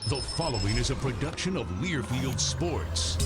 The following is a production of Learfield Sports.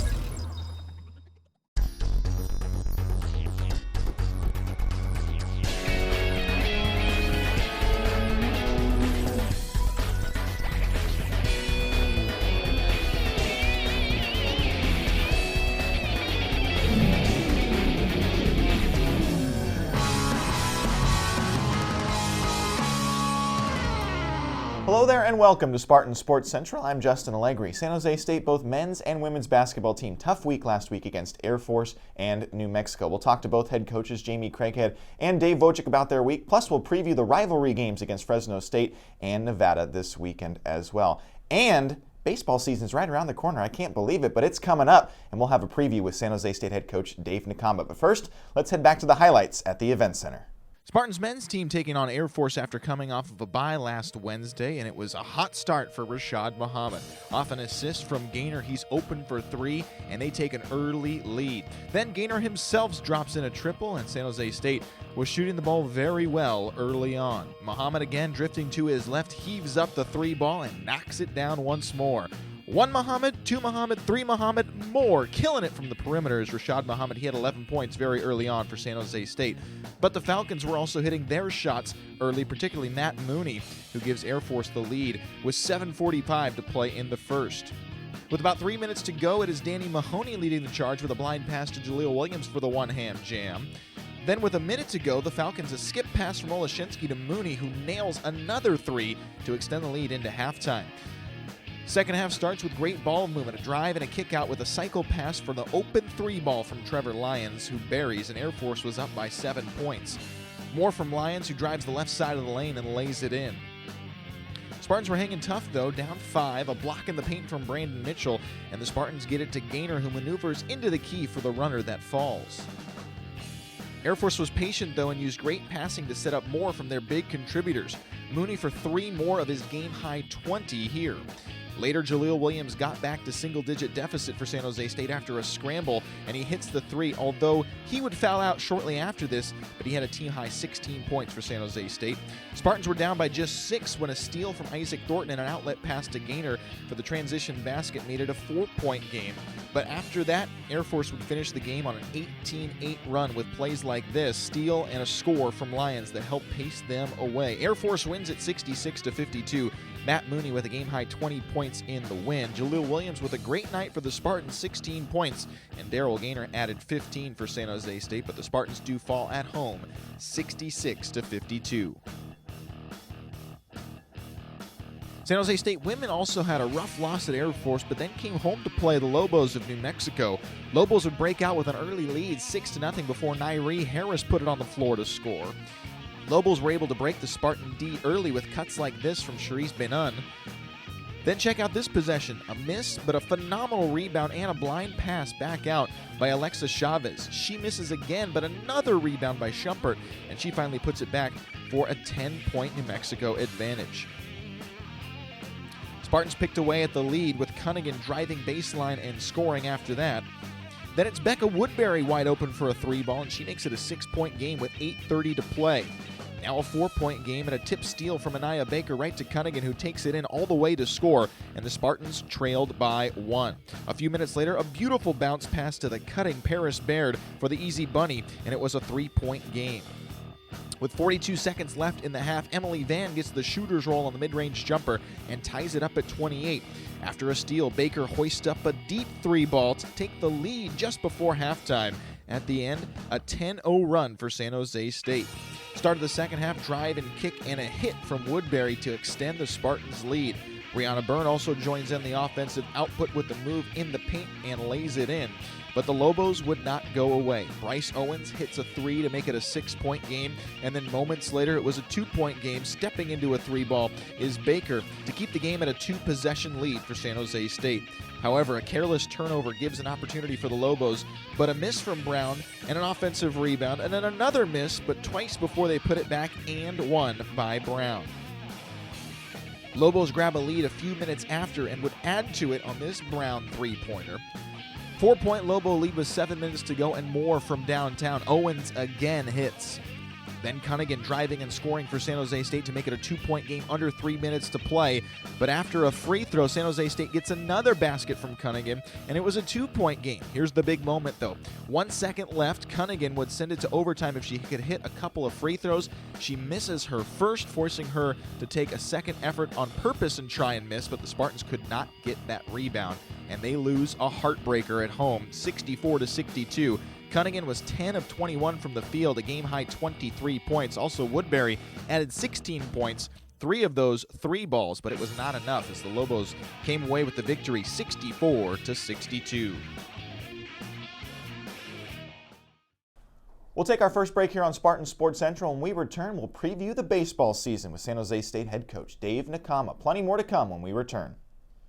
Hello there and welcome to Spartan Sports Central. I'm Justin Allegri. San Jose State, both men's and women's basketball team. Tough week last week against Air Force and New Mexico. We'll talk to both head coaches Jamie Craighead and Dave Wojcik about their week. Plus, we'll preview the rivalry games against Fresno State and Nevada this weekend as well. And baseball season's right around the corner. I can't believe it, but it's coming up. And we'll have a preview with San Jose State head coach Dave Nakamba. But first, let's head back to the highlights at the Event Center. Spartans men's team taking on Air Force after coming off of a bye last Wednesday, and it was a hot start for Rashad Muhammad. Off an assist from Gaynor, he's open for three, and they take an early lead. Then Gaynor himself drops in a triple, and San Jose State was shooting the ball very well early on. Muhammad again drifting to his left, heaves up the three ball and knocks it down once more. One Muhammad, two Muhammad, three Muhammad, more. Killing it from the perimeters. Rashad Muhammad, he had 11 points very early on for San Jose State. But the Falcons were also hitting their shots early, particularly Matt Mooney, who gives Air Force the lead with 7:45 to play in the first. With about 3 minutes to go, it is Danny Mahoney leading the charge with a blind pass to Jaleel Williams for the one-hand jam. Then with a minute to go, the Falcons a skip pass from Oleshinsky to Mooney, who nails another three to extend the lead into halftime. Second half starts with great ball movement, a drive and a kick out with a cycle pass for the open three ball from Trevor Lyons, who buries, and Air Force was up by 7 points. More from Lyons, who drives the left side of the lane and lays it in. Spartans were hanging tough, though, down 5, a block in the paint from Brandon Mitchell, and the Spartans get it to Gaynor, who maneuvers into the key for the runner that falls. Air Force was patient, though, and used great passing to set up more from their big contributors. Mooney for 3 more of his game-high 20 here. Later, Jaleel Williams got back to single-digit deficit for San Jose State after a scramble, and he hits the three, although he would foul out shortly after this, but he had a team-high 16 points for San Jose State. Spartans were down by just 6 when a steal from Isaac Thornton and an outlet pass to Gaynor for the transition basket made it a 4-point game. But after that, Air Force would finish the game on an 18-8 run with plays like this, steal and a score from Lyons that helped pace them away. Air Force wins at 66-52. Matt Mooney with a game-high 20 points in the win. Jaleel Williams with a great night for the Spartans, 16 points. And Daryl Gaynor added 15 for San Jose State, but the Spartans do fall at home, 66-52. San Jose State women also had a rough loss at Air Force, but then came home to play the Lobos of New Mexico. Lobos would break out with an early lead, 6-0, before Nairi Harris put it on the floor to score. Lobos were able to break the Spartan D early with cuts like this from Charisse Benon. Then check out this possession. A miss, but a phenomenal rebound and a blind pass back out by Alexa Chavez. She misses again, but another rebound by Schumpert, and she finally puts it back for a 10-point New Mexico advantage. Spartans picked away at the lead with Cunningham driving baseline and scoring after that. Then it's Becca Woodbury wide open for a three ball, and she makes it a 6-point game with 8:30 to play. Now a 4-point game and a tip steal from Anaya Baker right to Cunningham, who takes it in all the way to score, and the Spartans trailed by 1. A few minutes later, a beautiful bounce pass to the cutting Paris Baird for the easy bunny, and it was a 3-point game. With 42 seconds left in the half, Emily Van gets the shooter's roll on the mid-range jumper and ties it up at 28. After a steal, Baker hoists up a deep three ball to take the lead just before halftime. At the end, a 10-0 run for San Jose State. Start of the second half, drive and kick and a hit from Woodbury to extend the Spartans' lead. Brianna Byrne also joins in the offensive output with the move in the paint and lays it in. But the Lobos would not go away. Bryce Owens hits a three to make it a 6-point game, and then moments later it was a 2-point game. Stepping into a three ball is Baker to keep the game at a 2-possession lead for San Jose State. However, a careless turnover gives an opportunity for the Lobos, but a miss from Brown and an offensive rebound, and then another miss, but twice before they put it back and one by Brown. Lobos grab a lead a few minutes after and would add to it on this Brown three-pointer. 4-point Lobo lead with 7 minutes to go and more from downtown. Owens again hits. Then Cunningham driving and scoring for San Jose State to make it a 2-point game under 3 minutes to play. But after a free throw, San Jose State gets another basket from Cunningham, and it was a 2-point game. Here's the big moment, though. 1 second left. Cunningham would send it to overtime if she could hit a couple of free throws. She misses her first, forcing her to take a second effort on purpose and try and miss, but the Spartans could not get that rebound, and they lose a heartbreaker at home, 64-62. Cunningham was 10 of 21 from the field, a game-high 23 points. Also, Woodbury added 16 points, 3 of those 3 balls, but it was not enough as the Lobos came away with the victory 64-62. We'll take our first break here on Spartan Sports Central. When we return, we'll preview the baseball season with San Jose State head coach Dave Nakama. Plenty more to come when we return.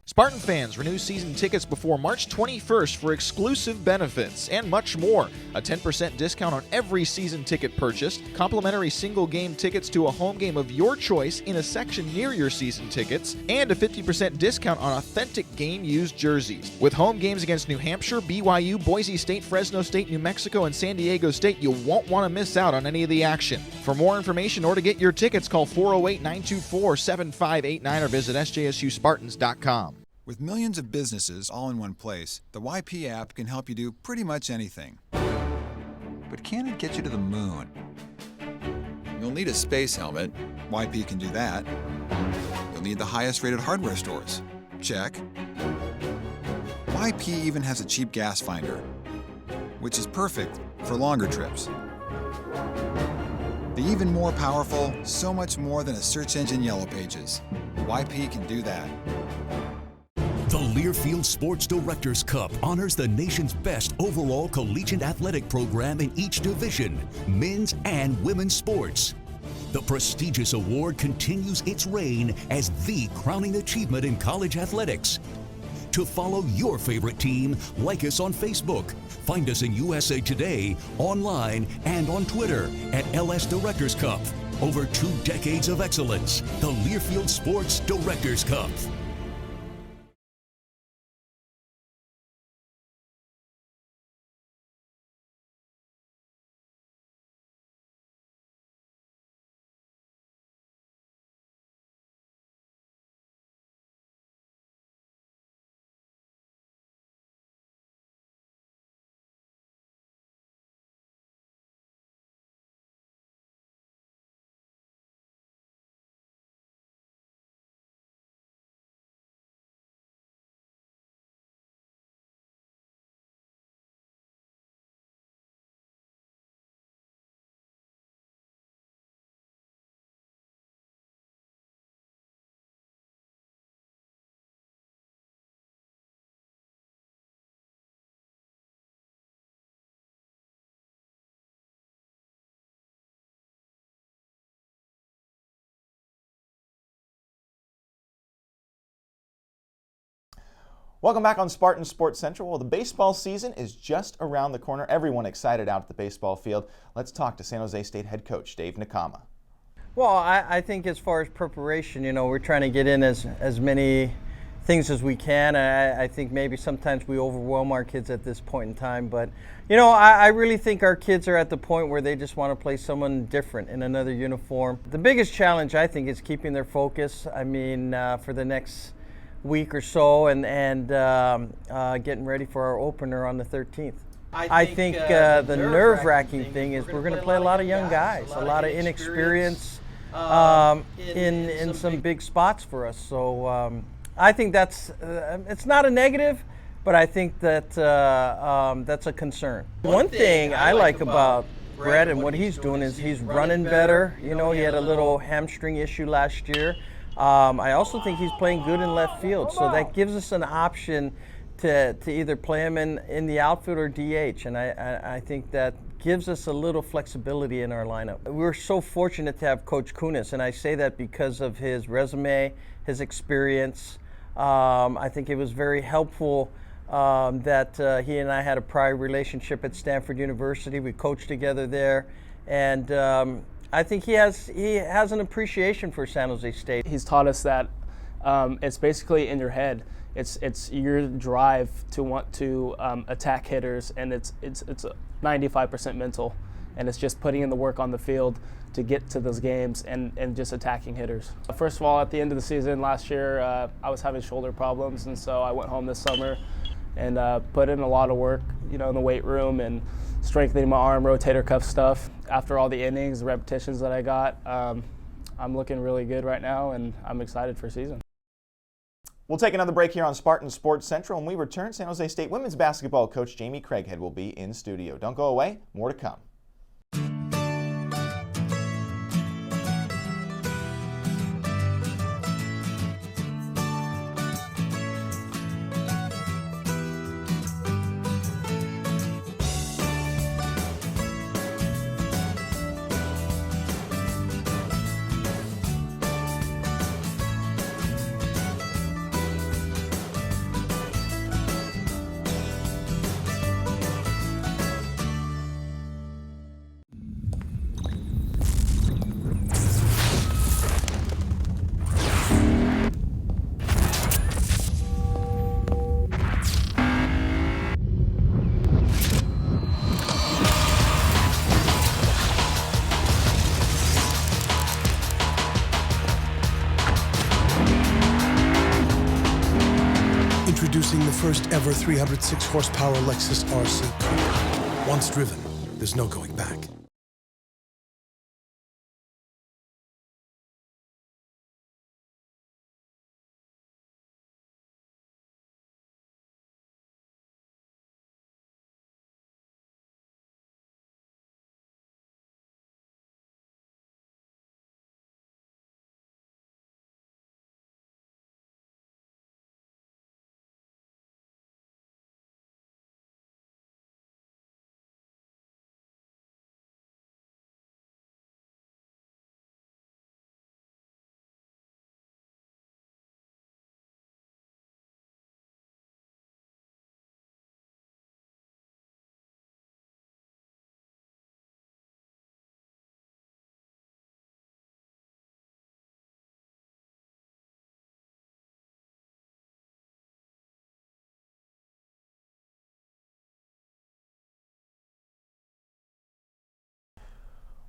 Spartan fans, renew season tickets before March 21st for exclusive benefits and much more. A 10% discount on every season ticket purchased, complimentary single game tickets to a home game of your choice in a section near your season tickets, and a 50% discount on authentic game used jerseys. With home games against New Hampshire, BYU, Boise State, Fresno State, New Mexico, and San Diego State, you won't want to miss out on any of the action. For more information or to get your tickets, call 408-924-7589 or visit sjsuspartans.com. With millions of businesses all in one place, the YP app can help you do pretty much anything. But can it get you to the moon? You'll need a space helmet. YP can do that. You'll need the highest rated hardware stores. Check. YP even has a cheap gas finder, which is perfect for longer trips. The even more powerful, so much more than a search engine Yellow Pages. YP can do that. The Learfield Sports Directors Cup honors the nation's best overall collegiate athletic program in each division, men's and women's sports. The prestigious award continues its reign as the crowning achievement in college athletics. To follow your favorite team, like us on Facebook. Find us in USA Today, online, and on Twitter at LS Directors Cup. Over 2 decades of excellence, the Learfield Sports Directors Cup. Welcome back on Spartan Sports Central. Well, the baseball season is just around the corner. Everyone excited out at the baseball field. Let's talk to San Jose State head coach Dave Nakama. Well, I think as far as preparation, we're trying to get in as many things as we can. I think maybe sometimes we overwhelm our kids at this point in time. But, I really think our kids are at the point where they just want to play someone different in another uniform. The biggest challenge, I think, is keeping their focus. For the next week or so and getting ready for our opener on the 13th. I think the nerve-wracking thing is we're going to play a lot of young guys, a lot of inexperience in some big spots for us. So I think that's it's not a negative, but I think that that's a concern. One thing I like about Brett and what he's doing is he's running better. He had a little hamstring issue last year. I also think he's playing good in left field, so that gives us an option to either play him in the outfield or DH, and I think that gives us a little flexibility in our lineup. We're so fortunate to have Coach Kunis, and I say that because of his resume, his experience. I think it was very helpful that he and I had a prior relationship at Stanford University. We coached together there, and I think he has an appreciation for San Jose State. He's taught us that it's basically in your head. It's your drive to want to attack hitters, and it's 95% mental, and it's just putting in the work on the field to get to those games and just attacking hitters. First of all, at the end of the season last year, I was having shoulder problems, and so I went home this summer and put in a lot of work, in the weight room and strengthening my arm, rotator cuff stuff. After all the innings, the repetitions that I got, I'm looking really good right now, and I'm excited for season. We'll take another break here on Spartan Sports Central. When we return, San Jose State women's basketball coach Jamie Craighead will be in studio. Don't go away, more to come. Introducing the first ever 306 horsepower Lexus RC Coupe. Once driven, there's no going back.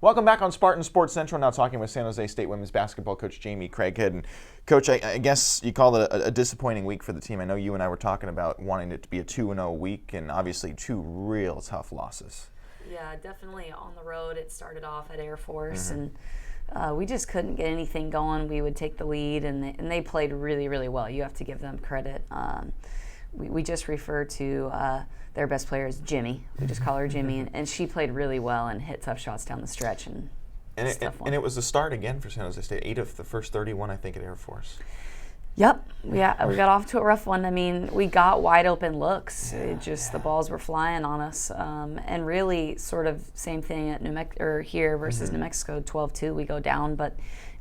Welcome back on Spartan Sports Central. Now talking with San Jose State women's basketball coach Jamie Craighead. And Coach, I guess you called it a disappointing week for the team. I know you and I were talking about wanting it to be a 2-0 week, and obviously two real tough losses. Yeah, definitely on the road. It started off at Air Force, and we just couldn't get anything going. We would take the lead, and they played really, really well. You have to give them credit. We just refer to their best player as Jimmy. We just call her Jimmy, and she played really well and hit tough shots down the stretch. And it was the start again for San Jose State. 8 of the first 31, I think, at Air Force. Yep. Yeah, we got off to a rough one. I mean, we got wide open looks. The balls were flying on us, and really sort of same thing at here versus New Mexico. 12-2, we go down, but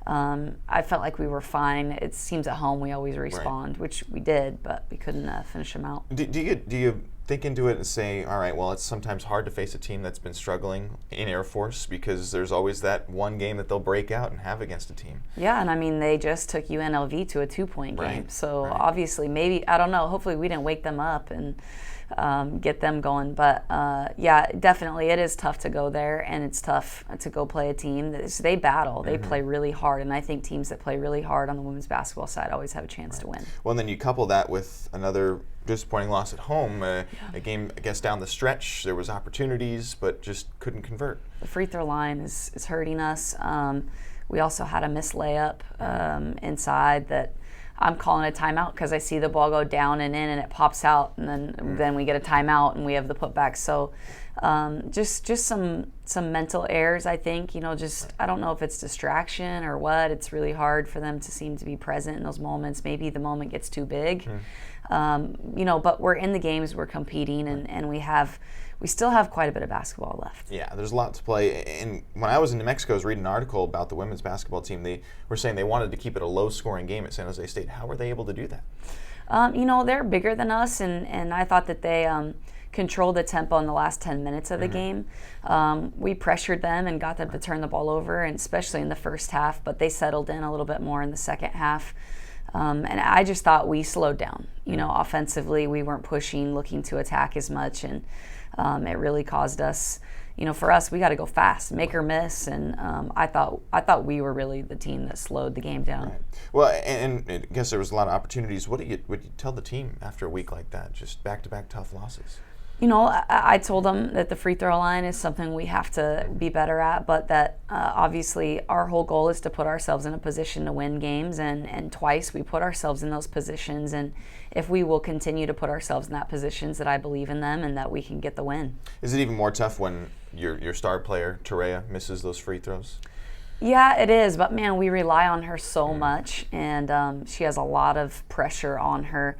I felt like we were fine. It seems at home we always respond, which we did, but we couldn't finish them out. Do you think into it and say, all right, well, it's sometimes hard to face a team that's been struggling in Air Force because there's always that one game that they'll break out and have against a team? Yeah, and I mean, they just took UNLV to a 2-point game. So obviously, maybe, I don't know, hopefully we didn't wake them up and get them going. But yeah, definitely it is tough to go there, and it's tough to go play a team. They battle. They play really hard, and I think teams that play really hard on the women's basketball side always have a chance to win. Well, and then you couple that with another disappointing loss at home, a game, I guess, down the stretch. There was opportunities, but just couldn't convert. The free throw line is hurting us. We also had a missed layup inside that I'm calling a timeout because I see the ball go down and in and it pops out, and then we get a timeout and we have the putback. So just some mental errors, I think. I don't know if it's distraction or what. It's really hard for them to seem to be present in those moments. Maybe the moment gets too big. But we're in the games, we're competing, and we still have quite a bit of basketball left. Yeah, there's a lot to play. And when I was in New Mexico, I was reading an article about the women's basketball team. They were saying they wanted to keep it a low-scoring game at San Jose State. How were they able to do that? They're bigger than us, and I thought that they controlled the tempo in the last 10 minutes of the game. We pressured them and got them to turn the ball over, and especially in the first half, but they settled in a little bit more in the second half. And I just thought we slowed down. Offensively, we weren't pushing, looking to attack as much, and it really caused us, for us, we got to go fast, make her miss, and I thought we were really the team that slowed the game down. Right. Well, and I guess there was a lot of opportunities. What do you tell the team after a week like that? Just back-to-back tough losses. I told them that the free throw line is something we have to be better at, but that obviously our whole goal is to put ourselves in a position to win games, and twice we put ourselves in those positions, and if we will continue to put ourselves in that positions, that I believe in them and that we can get the win. Is it even more tough when your star player, Terea, misses those free throws? Yeah, it is, but man, we rely on her so much, and she has a lot of pressure on her.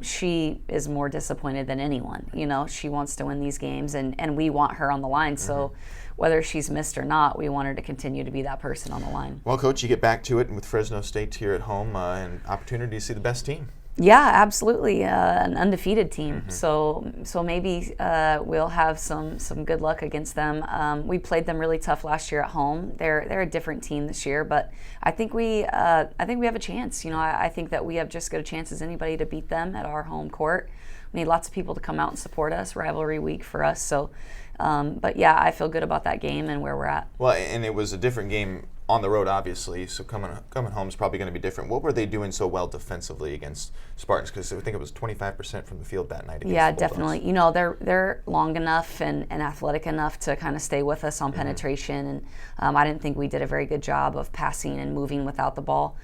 She is more disappointed than anyone. She wants to win these games, and we want her on the line. So whether she's missed or not, we want her to continue to be that person on the line. Well, Coach, you get back to it with Fresno State here at home, and opportunity to see the best team. Yeah, absolutely, an undefeated team. So maybe we'll have some good luck against them. We played them really tough last year at home. They're a different team this year, but I think we have a chance. I think that we have just as good a chance as anybody to beat them at our home court. We need lots of people to come out and support us. Rivalry week for us. So, but yeah, I feel good about that game and where we're at. Well, and it was a different game on the road, obviously, so coming home is probably going to be different. What were they doing so well defensively against Spartans? Because I think it was 25% from the field that night against Yeah, the Bulldogs. definitely. They're long enough and athletic enough to kind of stay with us on penetration, and I didn't think we did a very good job of passing and moving without the ball.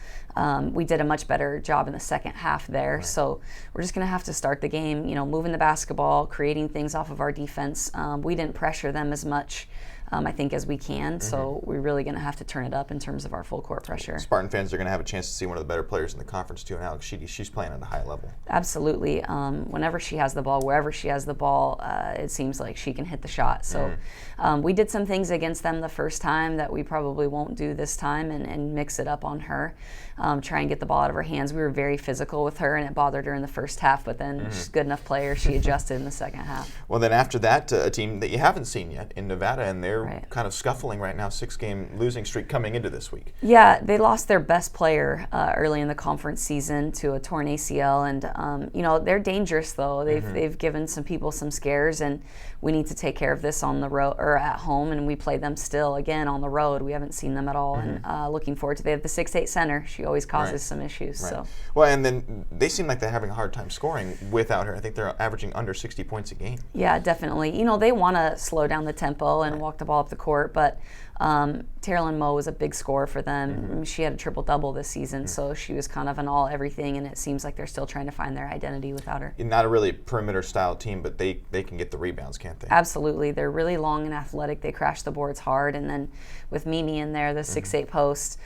We did a much better job in the second half there, so we're just going to have to start the game, moving the basketball, creating things off of our defense. We didn't pressure them as much, I think, as we can, so we're really going to have to turn it up in terms of our full court pressure. Spartan fans are going to have a chance to see one of the better players in the conference too, and Alex Sheedy, she's playing at a high level. Absolutely. Whenever she has the ball, wherever she has the ball, it seems like she can hit the shot. So we did some things against them the first time that we probably won't do this time, and mix it up on her. Try and get the ball out of her hands. We were very physical with her, and it bothered her in the first half, but then she's a good enough player. She adjusted in the second half. Well, then after that, a team that you haven't seen yet in Nevada, and they're Right. kind of scuffling right now, 6-game losing streak coming into this week. Yeah, they lost their best player early in the conference season to a torn ACL, and they're dangerous though. They've given some people some scares, and we need to take care of this on the road or at home, and we play them still again on the road. We haven't seen them at all, and looking forward to. They have the 6'8" center. She always causes some issues. Right. So Well, and then they seem like they're having a hard time scoring without her. I think they're averaging under 60 points a game. yeah, definitely. They want to slow down the tempo and walk the ball up the court, but Terrell Moe was a big scorer for them. She had a triple-double this season, so she was kind of an all-everything, and it seems like they're still trying to find their identity without her. Not a really perimeter-style team, but they can get the rebounds, can't they? Absolutely. They're really long and athletic. They crash the boards hard, and then with Mimi in there, the 6'8" post,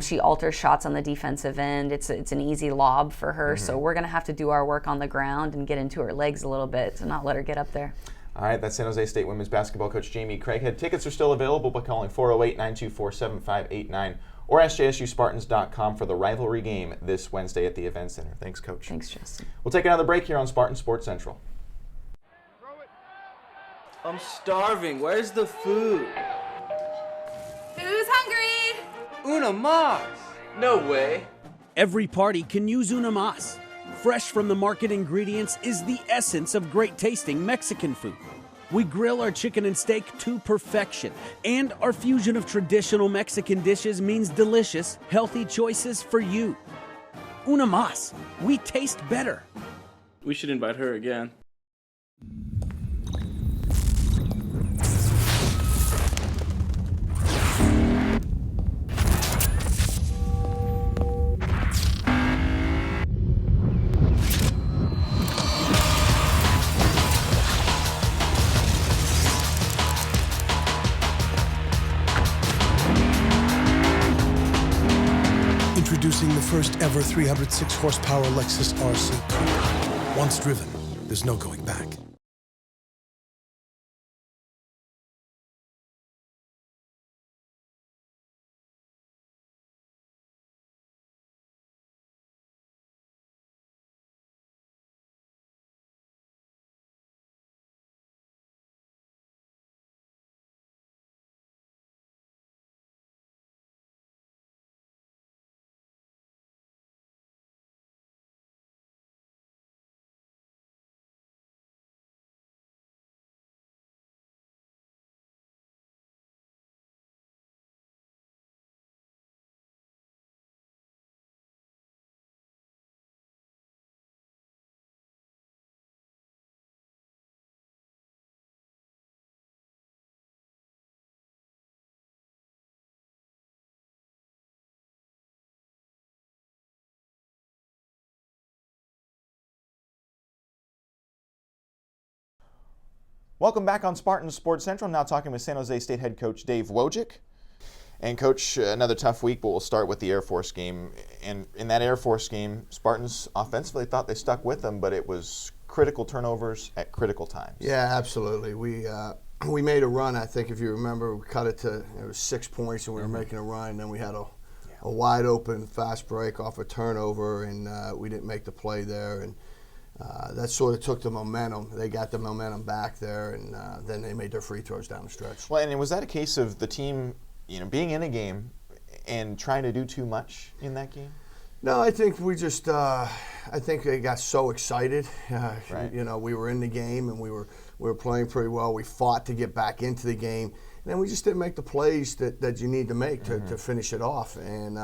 she alters shots on the defensive end. It's an easy lob for her, so we're going to have to do our work on the ground and get into her legs a little bit to not let her get up there. All right, that's San Jose State women's basketball coach Jamie Craighead. Tickets are still available by calling 408-924-7589 or sjsuspartans.com for the rivalry game this Wednesday at the Event Center. Thanks, Coach. Thanks, Justin. We'll take another break here on Spartan Sports Central. I'm starving. Where's the food? Who's hungry? Una Mas! No way. Every party can use Una Mas. Fresh from the market ingredients is the essence of great tasting Mexican food. We grill our chicken and steak to perfection, and our fusion of traditional Mexican dishes means delicious, healthy choices for you. Una Mas. We taste better. We should invite her again. Introducing the first ever 306 horsepower Lexus RC Coupe. Once driven, there's no going back. Welcome back on Spartan Sports Central. I'm now talking with San Jose State head coach Dave Wojcik. And Coach, another tough week, but we'll start with the Air Force game. And in that Air Force game, Spartans offensively thought they stuck with them, but it was critical turnovers at critical times. Yeah, absolutely. We made a run. I think if you remember, we cut it to it was 6 points, and we were making a run. And then we had a wide open fast break off a turnover, and we didn't make the play there. And that sort of took the momentum. They got the momentum back there, and then they made their free throws down the stretch. Well, and was that a case of the team, being in a game and trying to do too much in that game? No, I think we just I think they got so excited. Right. We were in the game, and we were playing pretty well. We fought to get back into the game, and then we just didn't make the plays that you need to make to finish it off. And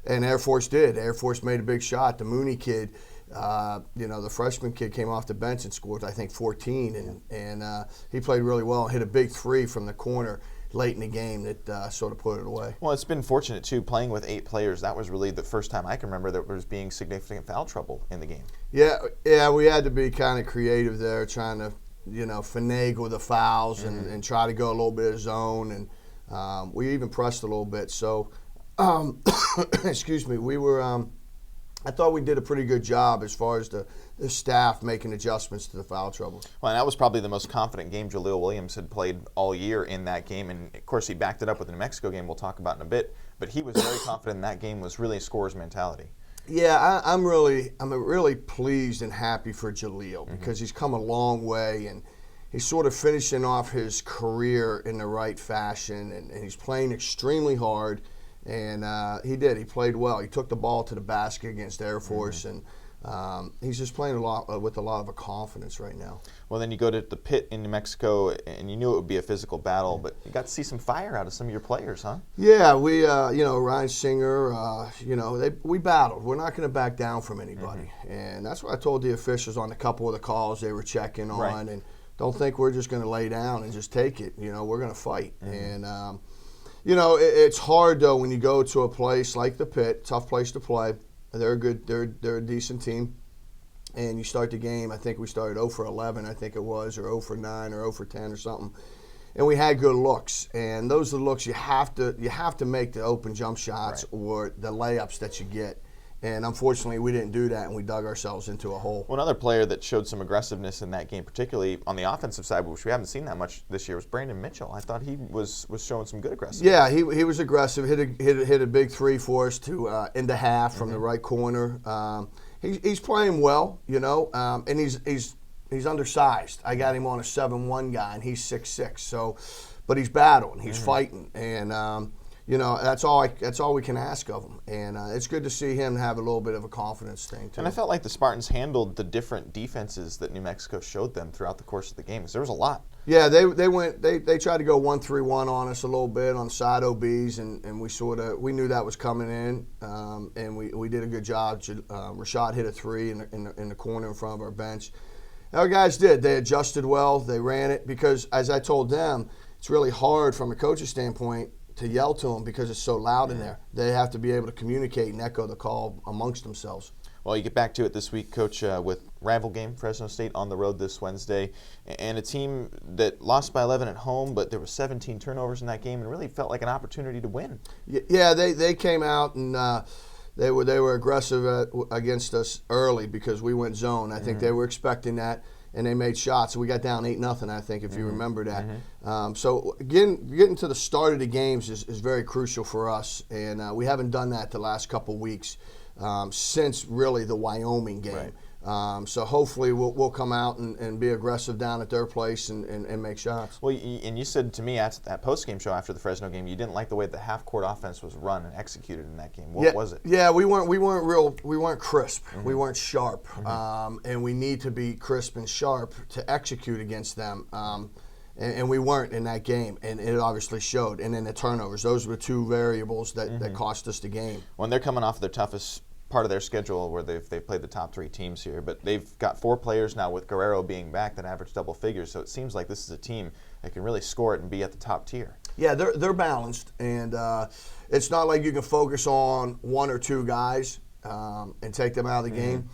Air Force did. Air Force made a big shot. The Mooney kid, the freshman kid, came off the bench and scored, I think, 14, and he played really well and hit a big three from the corner late in the game that sort of put it away. Well, it's been fortunate, too, playing with 8 players. That was really the first time I can remember there was being significant foul trouble in the game. Yeah, we had to be kind of creative there, trying to, finagle the fouls and try to go a little bit of zone, and we even pressed a little bit. So, excuse me, we were I thought we did a pretty good job as far as the staff making adjustments to the foul trouble. Well, and that was probably the most confident game Jaleel Williams had played all year in that game. And, of course, he backed it up with the New Mexico game we'll talk about in a bit. But he was very confident in that game, was really a scorer's mentality. Yeah, I'm really pleased and happy for Jaleel because he's come a long way, and he's sort of finishing off his career in the right fashion, and he's playing extremely hard. And he did. He played well. He took the ball to the basket against Air Force, and he's just playing with a lot of confidence right now. Well, then you go to the pit in New Mexico, and you knew it would be a physical battle, but you got to see some fire out of some of your players, huh? Yeah, we, Ryan Singer, we battled. We're not going to back down from anybody, and that's what I told the officials on a couple of the calls they were checking on, right. And don't think we're just going to lay down and just take it. We're going to fight, and. It's hard though when you go to a place like the Pit, tough place to play. They're a decent team, and you start the game. I think we started 0 for 11, I think it was, or 0 for 9, or 0 for 10, or something. And we had good looks, and those are the looks you have to make the open jump shots, right, or the layups that you get. And unfortunately, we didn't do that, and we dug ourselves into a hole. Well, another player that showed some aggressiveness in that game, particularly on the offensive side, which we haven't seen that much this year, was Brandon Mitchell. I thought he was showing some good aggressiveness. Yeah, he was aggressive. Hit a big three for us to end the half from the right corner. He's playing well, and he's undersized. I got him on a 7'1" guy, and he's 6'6". So, but he's battling. He's fighting, and. That's all we can ask of him, and it's good to see him have a little bit of a confidence thing too. And I felt like the Spartans handled the different defenses that New Mexico showed them throughout the course of the game, because there was a lot. Yeah, they tried to go 1-3-1 on us a little bit on side OBs, and we knew that was coming in, and we did a good job. Rashad hit a three in the corner in front of our bench. Our guys did. They adjusted well. They ran it because, as I told them, it's really hard from a coach's standpoint to yell to them because it's so loud in there. They have to be able to communicate and echo the call amongst themselves. Well, you get back to it this week, Coach, with rival game, Fresno State on the road this Wednesday, and a team that lost by 11 at home, but there were 17 turnovers in that game and really felt like an opportunity to win. Yeah, they came out and they were aggressive against us early because we went zone. I think they were expecting that. And they made shots. So we got down 8-0, I think, if you remember that. So getting to the start of the games is very crucial for us, and we haven't done that the last couple weeks since really the Wyoming game. Right. So hopefully we'll come out and be aggressive down at their place and make shots. Well, and you said to me at that post-game show after the Fresno game, you didn't like the way the half-court offense was run and executed in that game. What was it? Yeah, we weren't crisp. We weren't sharp, and we need to be crisp and sharp to execute against them. And we weren't in that game, and it obviously showed. And then the turnovers; those were two variables that cost us the game. When they're coming off their toughest part of their schedule where they've played the top 3 teams here, but they've got 4 players now with Guerrero being back that average double figures, so it seems like this is a team that can really score it and be at the top tier. Yeah, they're balanced, and it's not like you can focus on 1 or 2 guys and take them out of the game.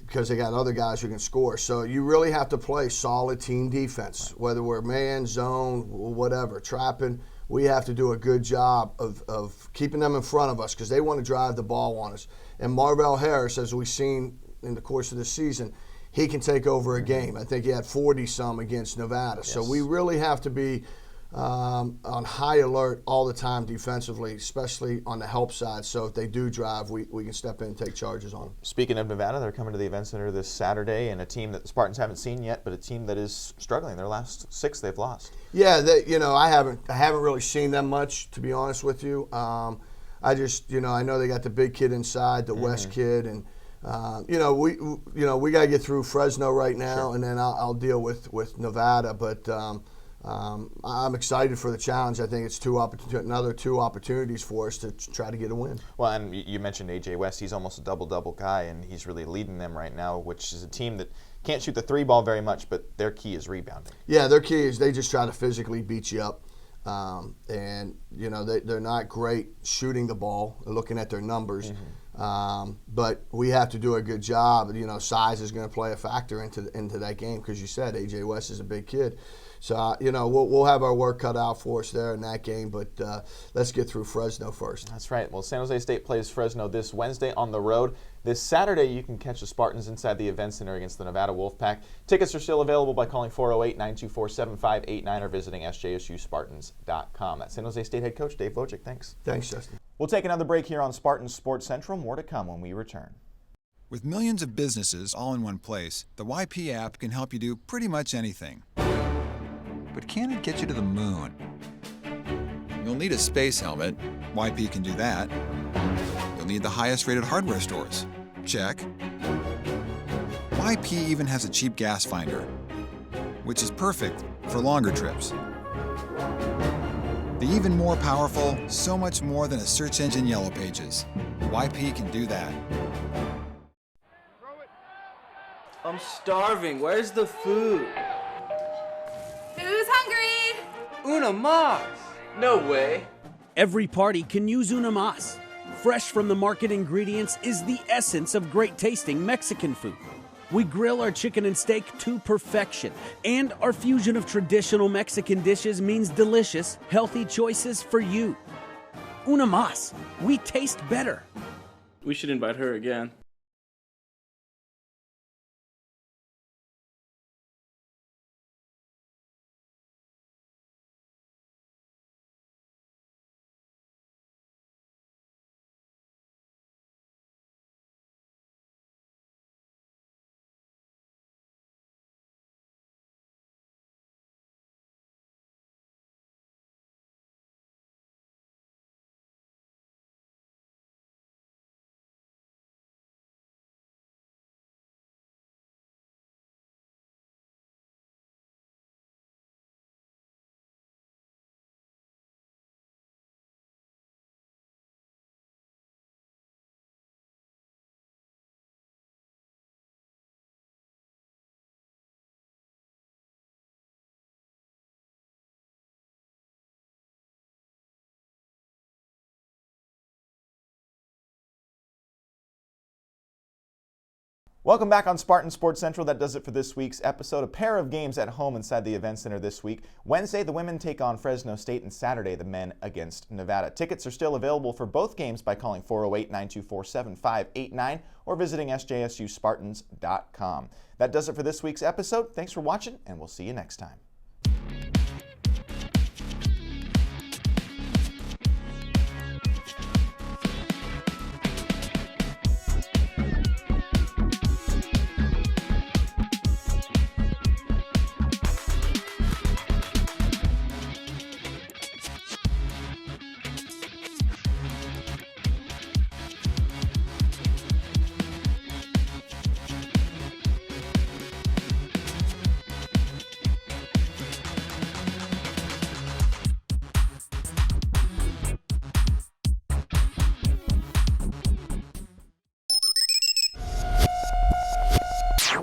because they got other guys who can score. So you really have to play solid team defense, whether we're man, zone, whatever, trapping. We have to do a good job of keeping them in front of us because they want to drive the ball on us. And Marvell Harris, as we've seen in the course of the season, he can take over a game. I think he had 40-some against Nevada. Yes. So we really have to be on high alert all the time defensively, especially on the help side. So if they do drive, we can step in and take charges on them. Speaking of Nevada, they're coming to the Event Center this Saturday, and a team that the Spartans haven't seen yet, but a team that is struggling. Their last 6 they've lost. Yeah, I haven't really seen them much, to be honest with you. I just, I know they got the big kid inside, the West kid, and we got to get through Fresno right now, and then I'll deal with Nevada. But I'm excited for the challenge. I think it's another 2 opportunities for us to try to get a win. Well, and you mentioned A.J. West. He's almost a double-double guy, and he's really leading them right now, which is a team that can't shoot the 3 ball very much, but their key is rebounding. Yeah, their key is they just try to physically beat you up. And, they're not great shooting the ball, looking at their numbers. But we have to do a good job. Size is going to play a factor into that game because you said A.J. West is a big kid. So, we'll have our work cut out for us there in that game, but let's get through Fresno first. That's right. Well, San Jose State plays Fresno this Wednesday on the road. This Saturday, you can catch the Spartans inside the Event Center against the Nevada Wolfpack. Tickets are still available by calling 408-924-7589 or visiting sjsuspartans.com. That's San Jose State head coach Dave Wojcik. Thanks. Thanks, Justin. We'll take another break here on Spartan Sports Central. More to come when we return. With millions of businesses all in one place, the YP app can help you do pretty much anything. But can it get you to the moon? You'll need a space helmet. YP can do that. You'll need the highest rated hardware stores. Check. YP even has a cheap gas finder, which is perfect for longer trips. The even more powerful, so much more than a search engine Yellow Pages. YP can do that. I'm starving. Where's the food? Who's hungry? Una mas! No way. Every party can use Una Mas. Fresh from the market ingredients is the essence of great tasting Mexican food. We grill our chicken and steak to perfection, and our fusion of traditional Mexican dishes means delicious, healthy choices for you. Una Mas. We taste better. We should invite her again. Welcome back on Spartan Sports Central. That does it for this week's episode. A pair of games at home inside the Event Center this week. Wednesday, the women take on Fresno State, and Saturday, the men against Nevada. Tickets are still available for both games by calling 408-924-7589 or visiting sjsuspartans.com. That does it for this week's episode. Thanks for watching, and we'll see you next time.